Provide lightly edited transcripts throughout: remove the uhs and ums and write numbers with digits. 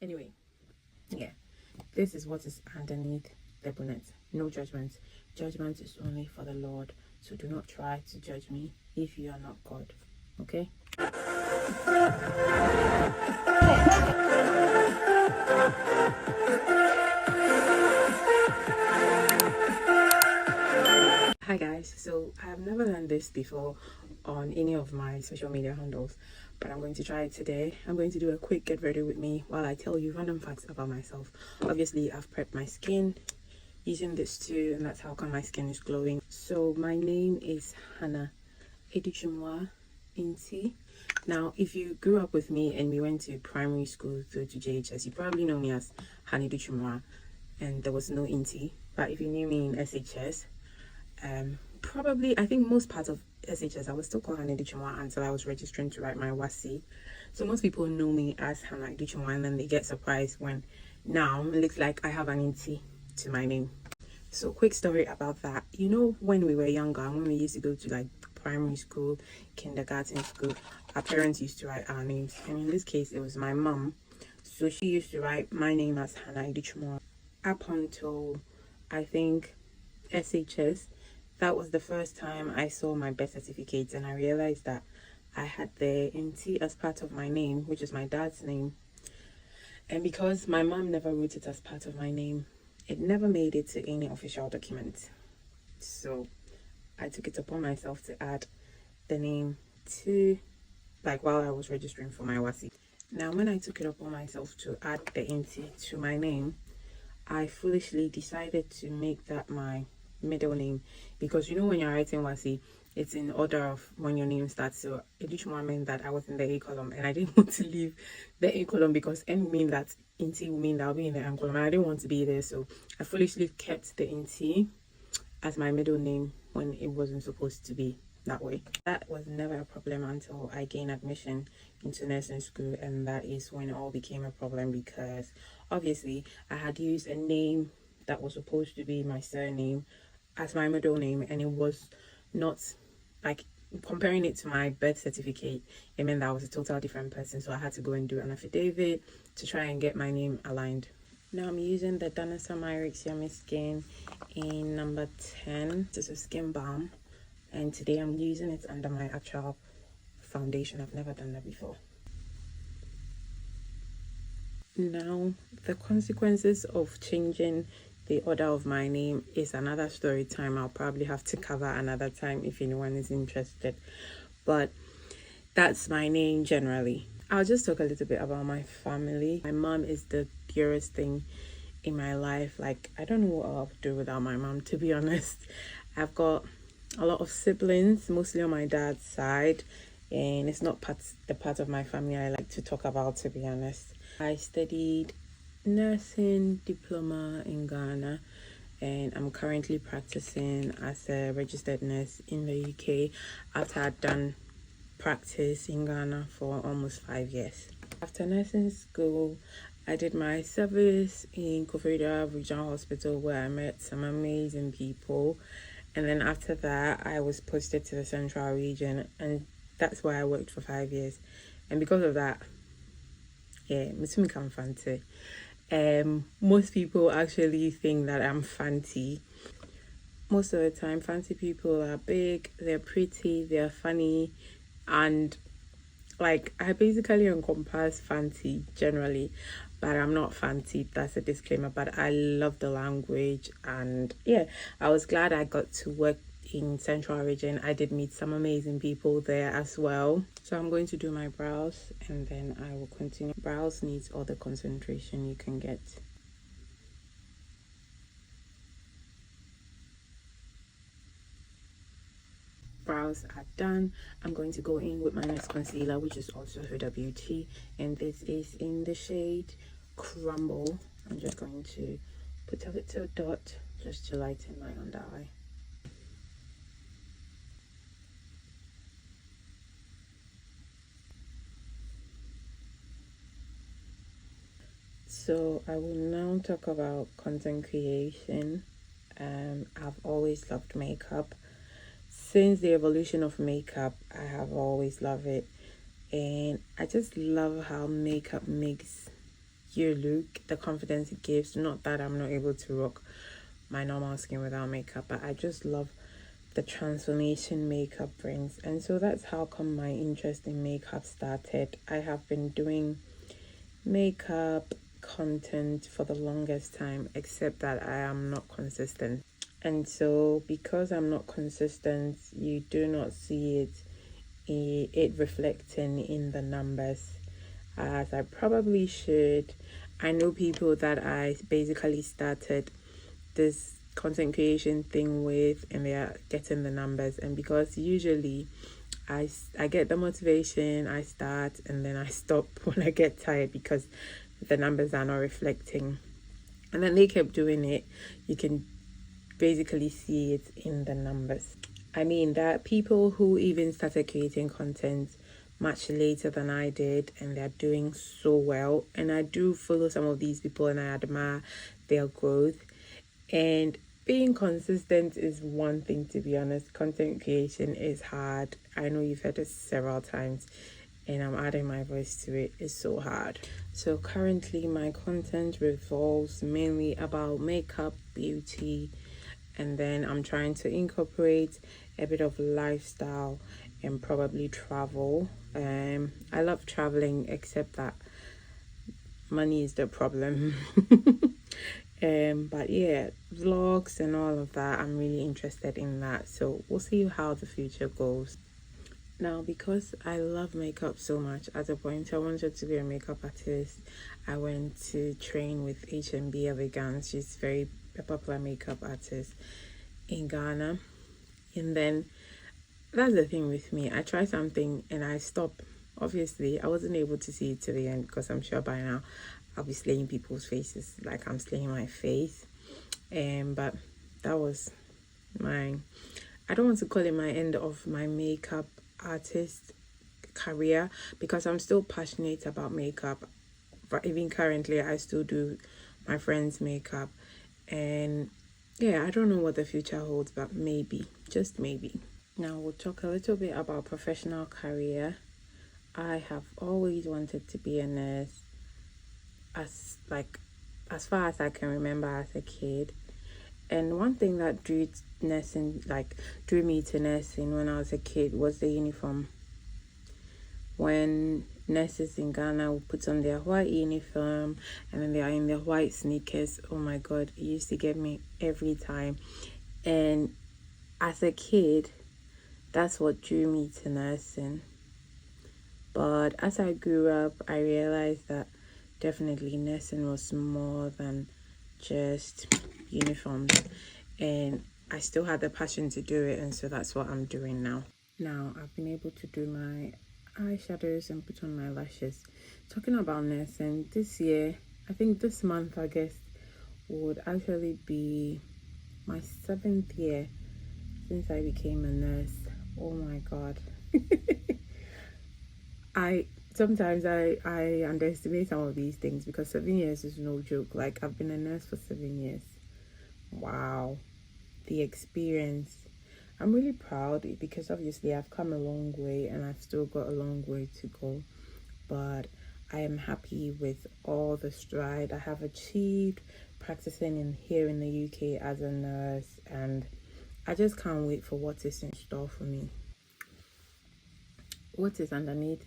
Anyway, yeah, this is what is underneath the bonnet. No judgment. Judgment is only for the Lord. So do not try to judge me if you are not God. Okay? Hi guys, so I have never done this before on any of my social media handles, but I'm going to try it today. I'm going to do a quick get ready with me while I tell you random facts about myself. Obviously, I've prepped my skin using this too, and that's how come my skin is glowing. So my name is Hannah Edichumwa Inti. Now, if you grew up with me and we went to primary school through to JHS, you probably know me as Hannah Edichumwa, and there was no Inti. But if you knew me in SHS, probably, I think most parts of SHS, I was still called Hannah Edichumwa until I was registering to write my WASI. So most people know me as Hannah Edichumwa, and then they get surprised when now it looks like I have an Inti to my name. So quick story about that. You know, when we were younger, when we used to go to like primary school, kindergarten school, our parents used to write our names, and in this case it was my mom. So she used to write my name as Hannah Edichumwa up until I think SHS. That was the first time I saw my birth certificate, and I realized that I had the NT as part of my name, which is my dad's name. And because my mom never wrote it as part of my name, it never made it to any official document. So I took it upon myself to add the name to, like, while I was registering for my WASI. Now, when I took it upon myself to add the NT to my name, I foolishly decided to make that my middle name, because you know when you're writing WASI, it's in order of when your name starts. So Edichumwa meant that I was in the A column, and I didn't want to leave the A column because N would mean that Inti would mean that I'll be in the M column, and I didn't want to be there. So I foolishly kept the Inti as my middle name when it wasn't supposed to be that way. That was never a problem until I gained admission into nursing school, and that is when it all became a problem, because obviously I had used a name that was supposed to be my surname as my middle name, and it was not, like, comparing it to my birth certificate, it meant that I was a total different person. So I had to go and do an affidavit to try and get my name aligned. Now I'm using the Danessa Myricks Yummy Skin in number 10. This is a skin balm, and today I'm using it under my actual foundation. I've never done that before. Now, the consequences of changing the order of my name is another story time. I'll probably have to cover another time if anyone is interested, but that's my name generally. I'll just talk a little bit about my family. My mom is the dearest thing in my life. Like, I don't know what I'll do without my mom, to be honest. I've got a lot of siblings, mostly on my dad's side, and it's not the part of my family I like to talk about, to be honest. I studied nursing diploma in Ghana, and I'm currently practicing as a registered nurse in the UK after I'd done practice in Ghana for almost 5 years. After nursing school, I did my service in Kofrida Regional Hospital, where I met some amazing people, and then after that I was posted to the Central Region, and that's where I worked for 5 years. And because of that, Mitsumi come fancy. Most people actually think that I'm fancy. Most of the time, fancy people are big, they're pretty, they're funny, and like, I basically encompass fancy generally, but I'm not fancy. That's a disclaimer. But I love the language, and yeah, I was glad I got to work in Central Region. I did meet some amazing people there as well. So I'm going to do my brows, and then I will continue. Brows needs all the concentration you can get. Brows are done. I'm going to go in with my next concealer, which is also Huda Beauty, and this is in the shade Crumble. I'm just going to put a little dot just to lighten my under eye. So I will now talk about content creation. I've always loved makeup. Since the evolution of makeup, I have always loved it, and I just love how makeup makes you look, the confidence it gives. Not that I'm not able to rock my normal skin without makeup, but I just love the transformation makeup brings. And so that's how come my interest in makeup started. I have been doing makeup content for the longest time, except that I am not consistent. And so because I'm not consistent, you do not see it reflecting in the numbers as I probably should. I know people that I basically started this content creation thing with, and they are getting the numbers. And because usually I get the motivation, I start, and then I stop when I get tired because the numbers are not reflecting. And then they kept doing it. You can basically see it in the numbers. I mean, there are people who even started creating content much later than I did, and they're doing so well. And I do follow some of these people, and I admire their growth. And being consistent is one thing, to be honest. Content creation is hard. I know you've heard it several times, and I'm adding my voice to it. It's so hard. So currently my content revolves mainly about makeup, beauty, and then I'm trying to incorporate a bit of lifestyle and probably travel. I love traveling, except that money is the problem. But yeah, vlogs and all of that, I'm really interested in that. So we'll see how the future goes. Now, because I love makeup so much, at a point I wanted to be a makeup artist. I went to train with HMB Elegance. She's a popular makeup artist in Ghana. And then that's the thing with me. I try something and I stop. Obviously, I wasn't able to see it to the end because I'm sure by now I'll be slaying people's faces like I'm slaying my face. But that was I don't want to call it my end of my makeup artist career, because I'm still passionate about makeup. But even currently, I still do my friends' makeup. And yeah, I don't know what the future holds, but maybe, just maybe. Now we'll talk a little bit about professional career. I have always wanted to be a nurse as far as I can remember as a kid. And one thing that drew me to nursing when I was a kid was the uniform. When nurses in Ghana would put on their white uniform and then they are in their white sneakers, oh my god, it used to get me every time. And as a kid, that's what drew me to nursing. But as I grew up, I realized that definitely nursing was more than just uniforms, and I still had the passion to do it, and so that's what I'm doing now. Now I've been able to do my eyeshadows and put on my lashes. Talking about nursing, this year, I think this month, I guess, would actually be my 7th year since I became a nurse. Oh my god. Sometimes I underestimate some of these things, because 7 years is no joke. Like, I've been a nurse for 7 years. Wow. The experience. I'm really proud, because obviously I've come a long way and I've still got a long way to go. But I am happy with all the stride I have achieved practicing here in the UK as a nurse, and I just can't wait for what is in store for me. What is underneath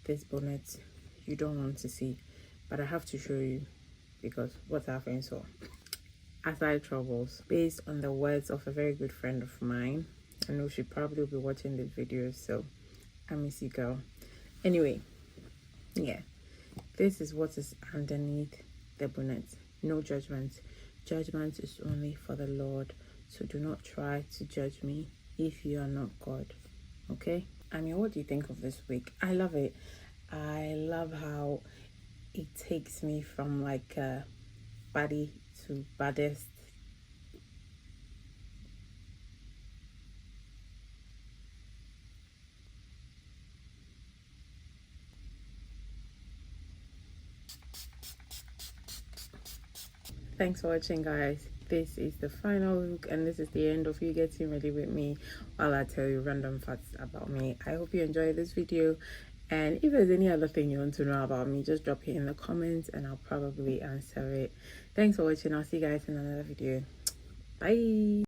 this bonnet you don't want to see, but I have to show you, because what's happening. So, aside troubles, based on the words of a very good friend of mine, I know she probably will be watching this video, so I miss you, girl. Anyway, yeah, this is what is underneath the bonnet. No judgment. Judgment is only for the Lord, so do not try to judge me if you are not God. Okay? I mean, what do you think of this wig? I love it. I love how it takes me from like baddie to baddest. Thanks for watching, guys. This is the final look, and this is the end of you getting ready with me while I tell you random facts about me. I hope you enjoyed this video, And if there's any other thing you want to know about me, just drop it in the comments and I'll probably answer it. Thanks for watching. I'll see you guys in another video. Bye.